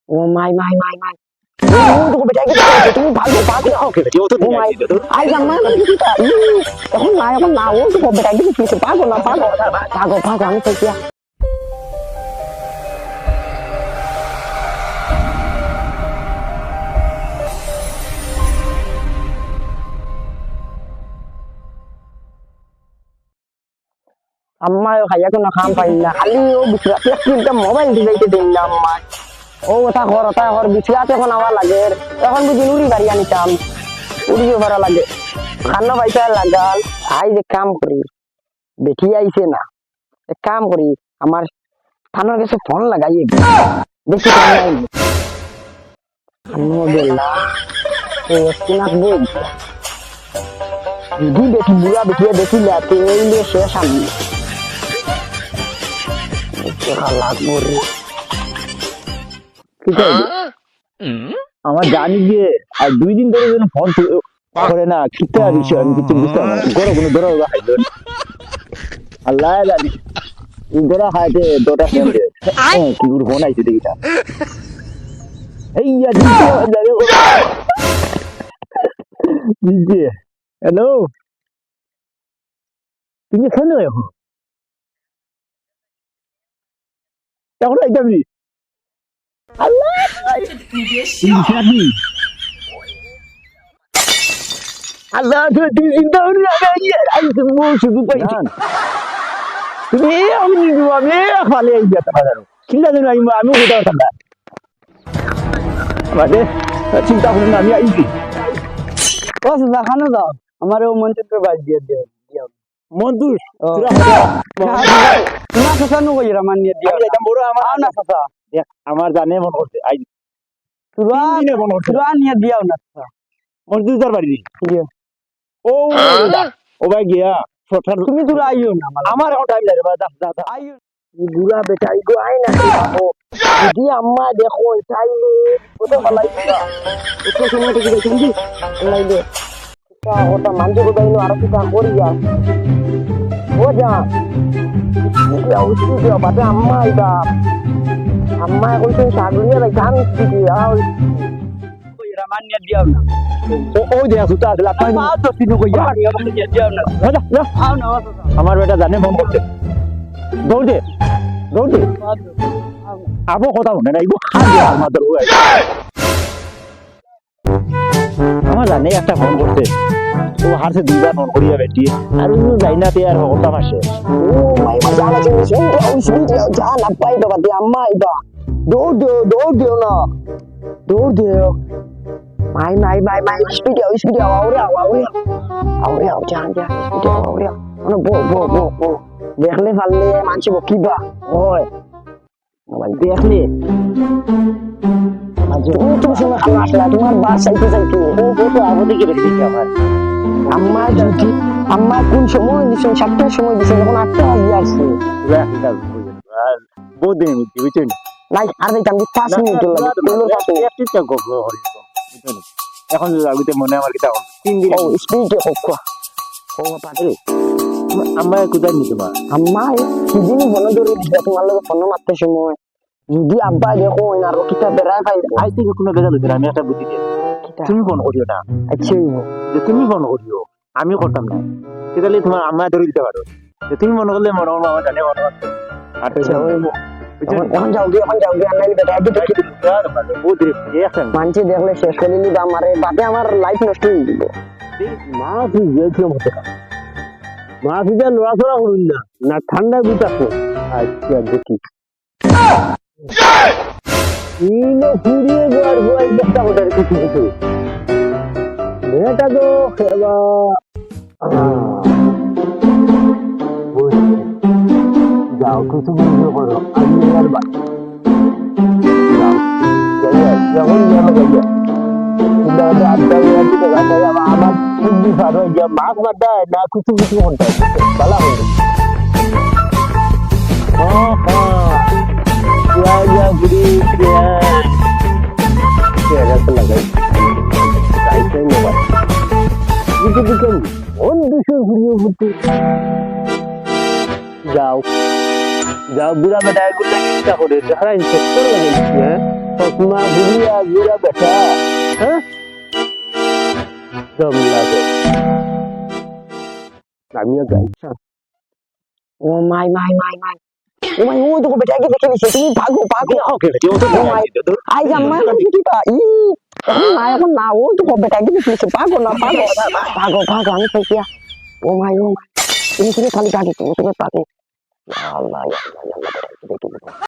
ও মাই মাই মাই মাই তো বেটা তুমি ভালো পাগল ওকে বেটা ও তো আই জাম্মা এখন না ও তো বেটা কিছু পাগল না পাগল আমি তো কি আম্মা খাইয়া কোনো খাম পাইল না খালি ও বিছরাতে একটা মোবাইল দিবাইতে দিন না আম্মা ও ওটা ঘর বিছরাতে এখন আবার লাগে এখন বুঝি উড়ি গাড়ি আনিতাম উড়িও ভাড়া লাগে খানো পয়সা লাগাল আই যে কাম করি বেটি আইছে না এক কাম করি আমার থানার কাছে ফোন লাগাই বেশি টাইম নাই খানো বেলা ও স্কিনাত বই যদি বেটি বুড়া বেটিয়া দেখিলা তেইলে শেষ আমি আমার জানি যে আর 2 দিন ধরে যেন ফোন করে না কিতা বিষয় আমি কিছু বুঝতে পারি না গরো কোনো ধরো খাইলো আল্লাহ জানি ইন্দরা খাইতে দুটা ফোন দিয়ে কি করে ফোন আইছে দেখিটা এই ইয়া দিদি হ্যালো তুমি কেন এখন আইতামি আল্লাহ আল্লাহ তুমি চিন্তা করি শুধু পাইছি তুমি আমি খালি চিন্তা করি আমি কোথাও থাকা আমাদের চিন্তা করি না আমি আইছি ও দাদা খানো দাও আমার ও মন্ত্রী বাজ দিয়ে দিও মন্তুর না সাসা নো কইরা মান নিয়ে দিও এটা বড় আমার না সাসা আমার জানে মন করছে আই তুরা নিয়ে দিও না সাসা মন্তুর বাড়ি দিও ও ও ভাই গিয়া তুমি তুরা আইও না আমার এখন টাইম লাগে যা আইও বুড়া বেটা ইগো আই না বাবু যদি আম্মা দেখো চাইলে কত ভালাই দিবা একটু সময় থেকে দেখুন লাইলে ওটা মানতে কোথাইলো আর কি কাম করি যা ও যা উঠি দিও বাদে আম্মা আইবা আম্মা কইছে সাগরিয়া ভাই কাম দিদি আও কইরা মানিয়া দিও না ও যে সুতা আছে আপনি মা তো তিনু কইয়া মানিয়া দিও না আও না আমার বেটা জানে মন করছে দৌড়ে আবো কথা শুনে না ইগো খালি আমাদের আমার জানে একটা ফোন করছে তো হারছে 2বার ফোন করিয়া বেটি আর ইনু যাই না তে আর হতা মাসে ও মাই মা জানা জিনিস ওই ভিডিও যা না পাই বাবা দি আম্মা আইবা দৌড় দিও না দৌড় দিও মাই ভিডিও আউরে জান ভিডিও আউরে মানে বো দেখলে পারলে মানছি বকিবা ওই মোবাইল দেখলে তুমি সময় খাওয়া আসলা তোমার বাস চাইতে তো আবো থেকে বেশি আমার আম্মা কোন সময় দিছেন 7টার সময় দিছেন এখন 8টা বাজে আসছে বহুদিন বুঝছেন নাই আর দেখতাম 5 মিনিট লাগে একটা গপ্প হরি এখন আগুতে মনে আমার কিটা 3 দিন ও স্পিডে হোক ও পাগল আম্মা কোথায় নি তোমার আম্মা সেদিনই ফোন ধরে দিছে তোমার লগে ফোন মারতে সময় যদি আব্বা দেখো না রকিটা বেড়ায় ভাই আই থেকে কোনো বেজা লইছে আমি একটা বুদ্ধি দিই তুমি ফোন করিও না আচ্ছা যে তুমি ফোন করিও আমি করতাম না সেটালে তোমার আম্মা ধরে দিতে পারো যে তুমি মনে করলে মনে মনে আমার জানে মনে করতে আচ্ছা এখন যাও গিয়ে আনাইলে বেটা একটু বহুত রিয়েকশন মানছি দেখলে শেষ করে নিবা আমারে বাদে আমার লাইফ নষ্ট হয়ে যাব মা তুই যেতে মতো মা তুই লড়াচড়া করুন না ঠান্ডা বিতাস আচ্ছা দেখি ইনো ফুরিয়ে যাওয়ার ভয় চেষ্টা করে কিছু মেয়েটা তো খেলা যাও কিছু বন্ধু করো আমি আর যখন আমার চিন্তি ভালো মাছ মারটায় না কিছু করতে ভালো হবে যাও বুড়া বেটা এগুলো চিন্তা করে হারাই সত্তর লাগে চশমা বুঝিয়া বুড়া বেটা হ্যাঁ দম লাগে আমিও যাই ও মাই মাই মাই মাই ও মাই ও তো বেটা কি দেখে নিছে তুমি ভাগো ভাগো ওকে ও তো ও মাই আই জাম্মা কি বা ই এখন না ও তো বেটা কি দেখে নিছে ভাগো না ভাগো ভাগো ভাগো আমি কই কিয়া ও মাই তুমি খালি ভাগে তুমি পাবে আল্লাহ আল্লাহ আল্লাহ বেটা কি দেখে